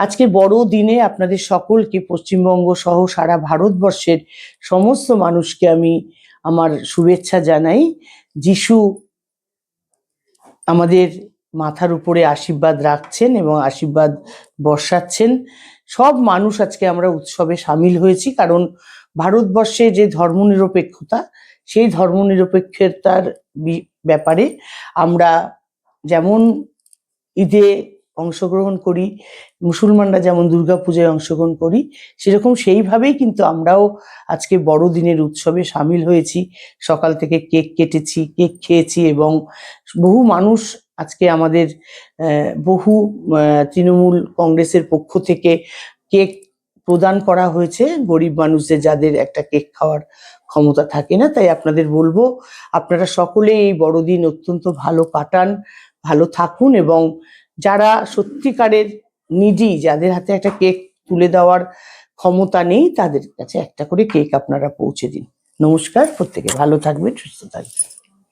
আজকে বড় দিনে আপনাদের সকলকে, পশ্চিমবঙ্গ সহ সারা ভারতবর্ষের সমস্ত মানুষকে আমি আমার শুভেচ্ছা জানাই। যিশু আমাদের মাথার উপরে আশীর্বাদ রাখছেন এবং আশীর্বাদ বর্ষাচ্ছেন। সব মানুষ আজকে আমরা উৎসবে সামিল হয়েছি, কারণ ভারতবর্ষে যে ধর্মনিরপেক্ষতা, সেই ধর্মনিরপেক্ষতার ব্যাপারে আমরা যেমন ঈদে অংশগ্রহণ করি, মুসলমানরা যেমন দুর্গাপূজায় অংশগ্রহণ করি, সেরকম সেইভাবেই কিন্তু আমরাও আজকে বড়দিনের উৎসবে সামিল হয়েছি। সকাল থেকে কেক কেটেছি, কেক খেয়েছি এবং বহু মানুষ আজকে আমাদের বহু তৃণমূল কংগ্রেসের পক্ষ থেকে কেক প্রদান করা হয়েছে গরিব মানুষদের, যাদের একটা কেক খাওয়ার ক্ষমতা থাকে না। তাই আপনাদের বলবো, আপনারা সকলে এই বড়দিন অত্যন্ত ভালো কাটান, ভালো থাকুন এবং যারা সত্যিকারের নিডি, যাদের হাতে একটা কেক তুলে দেওয়ার ক্ষমতা নেই, তাদের কাছে একটা করে কেক আপনারা পৌঁছে দিন। নমস্কার, প্রত্যেকে ভালো থাকবেন, সুস্থ থাকবেন।